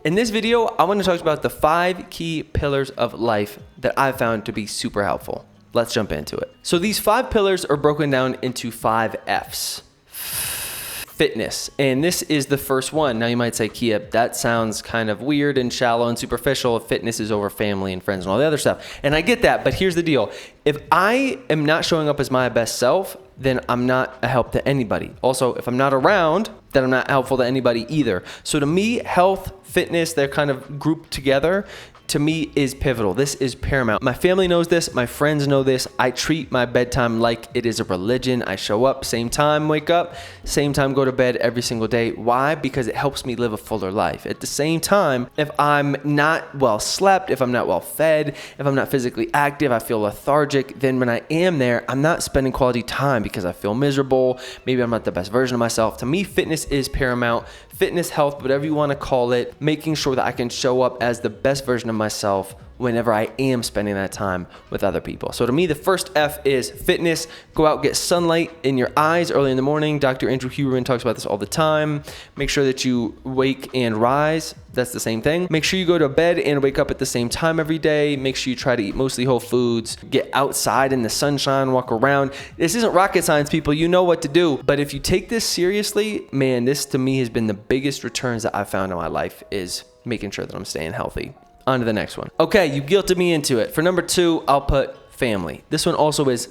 In this video, I want to talk about the 5 key pillars of life that I've found to be super helpful. Let's jump into it. So these 5 pillars are broken down into 5 F's. Fitness, and this is the first one. Now you might say, Kia, that sounds kind of weird and shallow and superficial if fitness is over family and friends and all the other stuff. And I get that, but here's the deal. If I am not showing up as my best self, then I'm not a help to anybody. Also, if I'm not around, then I'm not helpful to anybody either. So to me, health, fitness, they're kind of grouped together. To me is pivotal. This is paramount. My family knows this. My friends know this. I treat my bedtime like it is a religion. I show up, same time, wake up, same time, go to bed every single day. Why? Because it helps me live a fuller life. At the same time, if I'm not well slept, if I'm not well fed, if I'm not physically active, I feel lethargic, then when I am there, I'm not spending quality time because I feel miserable. Maybe I'm not the best version of myself. To me, fitness is paramount. Fitness, health, whatever you want to call it, making sure that I can show up as the best version of myself whenever I am spending that time with other people. So to me, the first F is fitness. Go out, get sunlight in your eyes early in the morning. Dr. Andrew Huberman talks about this all the time. Make sure that you wake and rise. That's the same thing. Make sure you go to bed and wake up at the same time every day. Make sure you try to eat mostly whole foods. Get outside in the sunshine, walk around. This isn't rocket science, people. You know what to do. But if you take this seriously, man, this to me has been the biggest returns that I've found in my life is making sure that I'm staying healthy. On to the next one. Okay, you guilted me into it. For number 2, I'll put family. This one also is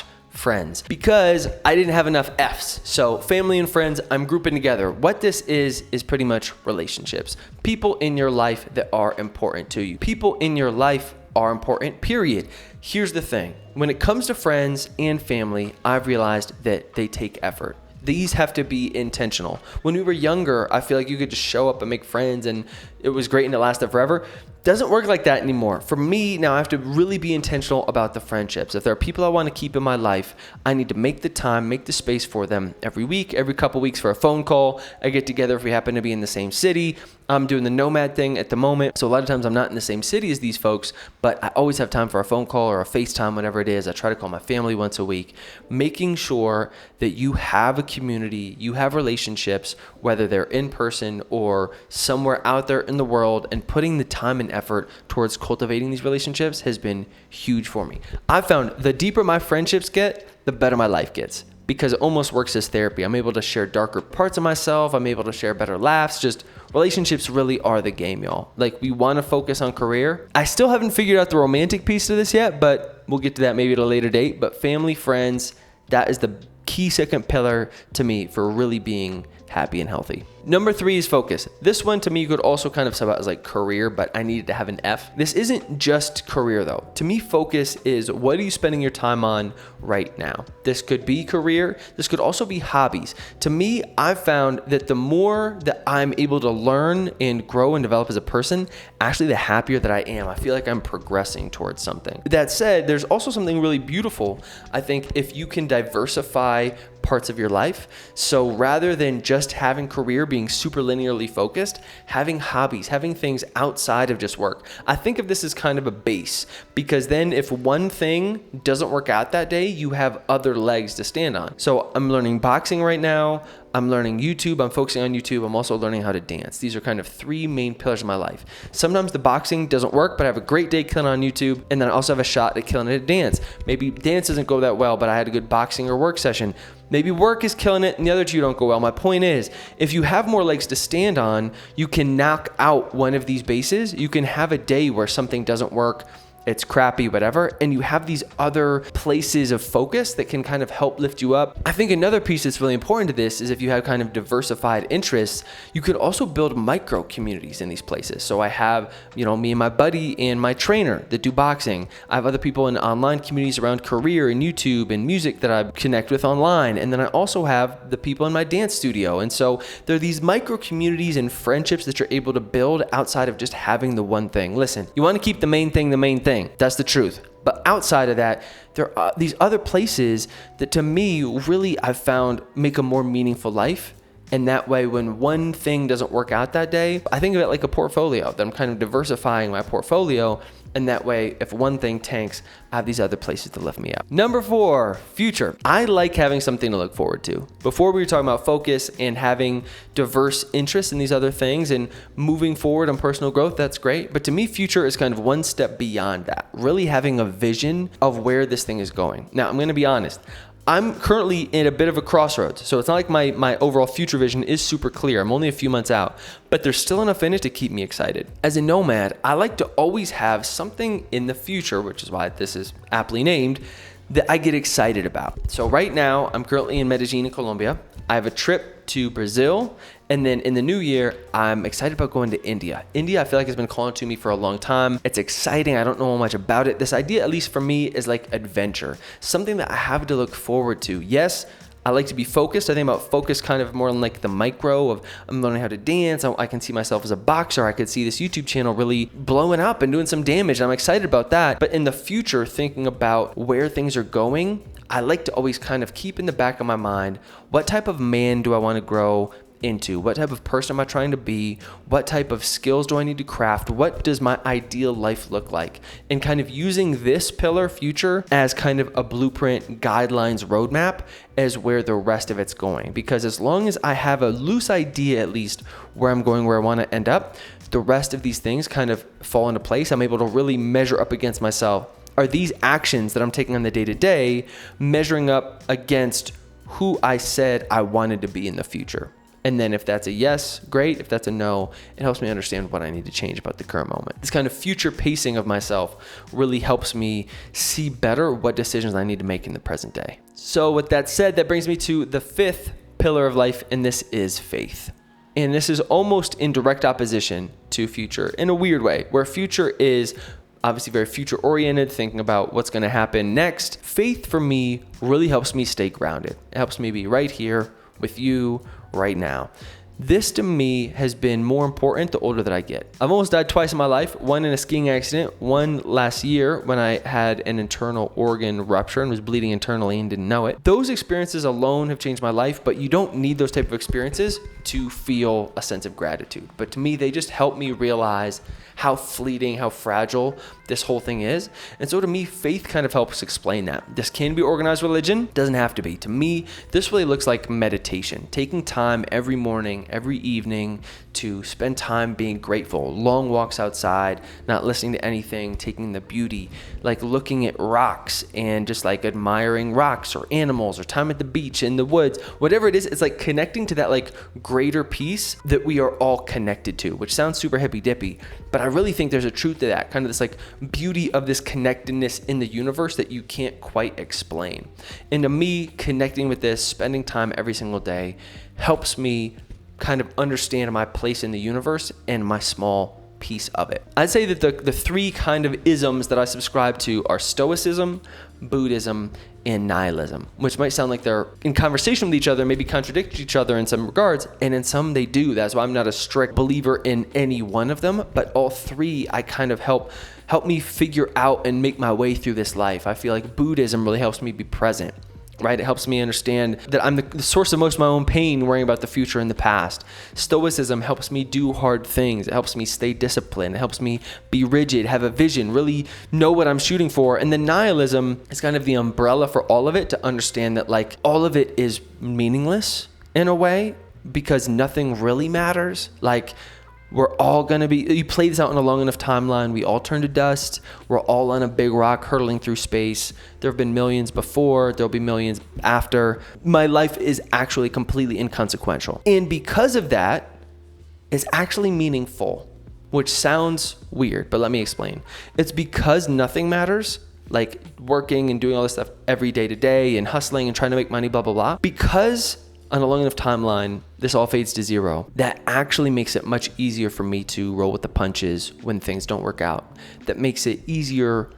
/ friends because I didn't have enough F's. So family and friends, I'm grouping together. What this is pretty much relationships. People in your life that are important to you. People in your life are important, period. Here's the thing. When it comes to friends and family, I've realized that they take effort. These have to be intentional. When we were younger, I feel like you could just show up and make friends and it was great and it lasted forever. Doesn't work like that anymore. For me, now I have to really be intentional about the friendships. If there are people I want to keep in my life, I need to make the time, make the space for them every week, every couple weeks for a phone call. I get together if we happen to be in the same city. I'm doing the nomad thing at the moment. So a lot of times I'm not in the same city as these folks, but I always have time for a phone call or a FaceTime, whatever it is. I try to call my family once a week, making sure that you have a community, you have relationships, whether they're in person or somewhere out there in the world, and putting the time and effort towards cultivating these relationships has been huge for me. I've found the deeper my friendships get, the better my life gets because it almost works as therapy. I'm able to share darker parts of myself. I'm able to share better laughs. Just relationships really are the game, y'all. Like we want to focus on career. I still haven't figured out the romantic piece to this yet, but we'll get to that maybe at a later date. But family, friends, that is the key second pillar to me for really being happy and healthy. Number 3 is focus. This one to me you could also kind of sub out as like career, but I needed to have an F. This isn't just career though. To me, focus is what are you spending your time on right now? This could be career. This could also be hobbies. To me, I've found that the more that I'm able to learn and grow and develop as a person, actually the happier that I am. I feel like I'm progressing towards something. That said, there's also something really beautiful, I think, if you can diversify parts of your life. So rather than just having career being super linearly focused, having hobbies, having things outside of just work. I think of this as kind of a base because then if one thing doesn't work out that day, you have other legs to stand on. So I'm learning boxing right now. I'm learning YouTube. I'm focusing on YouTube. I'm also learning how to dance. These are kind of 3 main pillars of my life. Sometimes the boxing doesn't work, but I have a great day killing on YouTube. And then I also have a shot at killing it at dance. Maybe dance doesn't go that well, but I had a good boxing or work session. Maybe work is killing it and the other 2 don't go well. My point is, if you have more legs to stand on, you can knock out one of these bases. You can have a day where something doesn't work, it's crappy, whatever, and you have these other places of focus that can kind of help lift you up. I think another piece that's really important to this is if you have kind of diversified interests, you could also build micro communities in these places. So I have, me and my buddy and my trainer that do boxing. I have other people in online communities around career and YouTube and music that I connect with online. And then I also have the people in my dance studio. And so there are these micro communities and friendships that you're able to build outside of just having the one thing. Listen, you want to keep the main thing the main thing. That's the truth. But outside of that, there are these other places that to me really I've found make a more meaningful life And that way, when one thing doesn't work out that day, I think of it like a portfolio, that I'm kind of diversifying my portfolio. And that way, if one thing tanks, I have these other places to lift me up. Number 4, future. I like having something to look forward to. Before we were talking about focus and having diverse interests in these other things and moving forward on personal growth, that's great. But to me, future is kind of one step beyond that. Really having a vision of where this thing is going. Now, I'm gonna be honest. I'm currently in a bit of a crossroads. So it's not like my overall future vision is super clear. I'm only a few months out, but there's still enough in it to keep me excited. As a nomad, I like to always have something in the future, which is why this is aptly named, that I get excited about. So right now, I'm currently in Medellin in Colombia. I have a trip to Brazil. And then in the new year, I'm excited about going to India. India, I feel like has been calling to me for a long time. It's exciting. I don't know much about it. This idea, at least for me, is like adventure. Something that I have to look forward to. Yes, I like to be focused. I think about focus kind of more on like the micro of I'm learning how to dance. I can see myself as a boxer. I could see this YouTube channel really blowing up and doing some damage. I'm excited about that. But in the future, thinking about where things are going, I like to always kind of keep in the back of my mind, what type of man do I want to grow into? What type of person am I trying to be? What type of skills do I need to craft? What does my ideal life look like? And kind of using this pillar, future, as kind of a blueprint, guidelines, roadmap as where the rest of it's going. Because as long as I have a loose idea, at least where I'm going, where I want to end up, the rest of these things kind of fall into place. I'm able to really measure up against myself. Are these actions that I'm taking on the day-to-day measuring up against who I said I wanted to be in the future? And then if that's a yes, great. If that's a no, it helps me understand what I need to change about the current moment. This kind of future pacing of myself really helps me see better what decisions I need to make in the present day. So with that said, that brings me to the 5th pillar of life, and this is faith. And this is almost in direct opposition to future in a weird way, where future is obviously very future oriented, thinking about what's going to happen next. Faith for me really helps me stay grounded. It helps me be right here with you right now. This to me has been more important the older that I get. I've almost died twice in my life, one in a skiing accident, one last year when I had an internal organ rupture and was bleeding internally and didn't know it. Those experiences alone have changed my life, but you don't need those type of experiences to feel a sense of gratitude. But to me, they just help me realize how fleeting, how fragile this whole thing is. And so to me, faith kind of helps explain that. This can be organized religion, doesn't have to be. To me, this really looks like meditation, taking time every morning, every evening to spend time being grateful, long walks outside, not listening to anything, taking the beauty, like looking at rocks and just like admiring rocks or animals or time at the beach, in the woods, whatever it is. It's like connecting to that like greater peace that we are all connected to, which sounds super hippy dippy, but I really think there's a truth to that, kind of this like beauty of this connectedness in the universe that you can't quite explain. And to me, connecting with this, spending time every single day helps me kind of understand my place in the universe and my small piece of it. I'd say that the 3 kind of isms that I subscribe to are Stoicism, Buddhism, and nihilism, which might sound like they're in conversation with each other, maybe contradict each other in some regards, and in some they do. That's why I'm not a strict believer in any one of them, but all 3 I kind of help me figure out and make my way through this life. I feel like Buddhism really helps me be present. Right? It helps me understand that I'm the source of most of my own pain, worrying about the future and the past. Stoicism helps me do hard things. It helps me stay disciplined. It helps me be rigid, have a vision, really know what I'm shooting for. And then nihilism is kind of the umbrella for all of it, to understand that like all of it is meaningless in a way because nothing really matters. Like, we're all gonna be, you play this out in a long enough timeline, we all turn to dust, we're all on a big rock hurtling through space. There have been millions before, there'll be millions after. My life is actually completely inconsequential. And because of that, it's actually meaningful, which sounds weird, but let me explain. It's because nothing matters, like working and doing all this stuff every day to day and hustling and trying to make money, blah, blah, blah. Because on a long enough timeline, this all fades to zero. That actually makes it much easier for me to roll with the punches when things don't work out. That makes it easier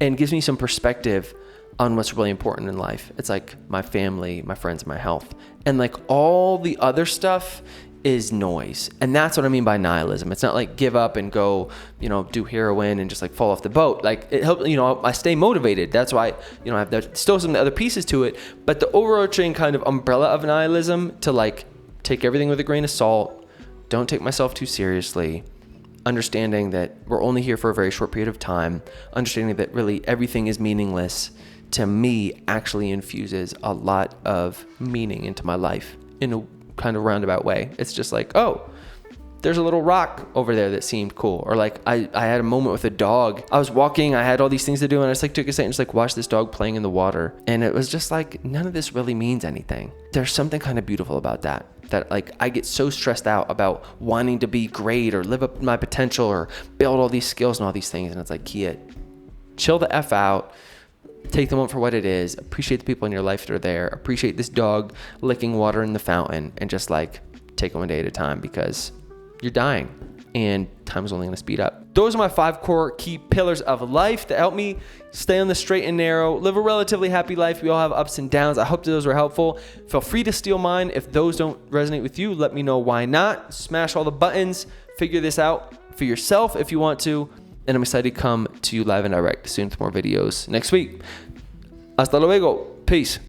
and gives me some perspective on what's really important in life. It's like my family, my friends, my health. And like all the other stuff is noise. And that's what I mean by nihilism. It's not like give up and go, do heroin and just like fall off the boat. Like it helps, I stay motivated. That's why, I have still some other pieces to it, but the overarching kind of umbrella of nihilism to take everything with a grain of salt, don't take myself too seriously, understanding that we're only here for a very short period of time, understanding that really everything is meaningless, to me actually infuses a lot of meaning into my life in a kind of roundabout way. It's just like, oh, there's a little rock over there that seemed cool. Or like I had a moment with a dog. I was walking, I had all these things to do, and I just like took a second and just like watched this dog playing in the water. And it was just like, none of this really means anything. There's something kind of beautiful about that like I get so stressed out about wanting to be great or live up to my potential or build all these skills and all these things. And it's like, Kia, chill the F out. Take the moment for what it is. Appreciate the people in your life that are there. Appreciate this dog licking water in the fountain, and just like take it one day at a time, because you're dying and time is only going to speed up. Those are my 5 core key pillars of life that help me stay on the straight and narrow, live a relatively happy life. We all have ups and downs. I hope that those were helpful. Feel free to steal mine. If those don't resonate with you, let me know why not. Smash all the buttons. Figure this out for yourself if you want to. And I'm excited to come to you live and direct soon with more videos next week. Hasta luego. Peace.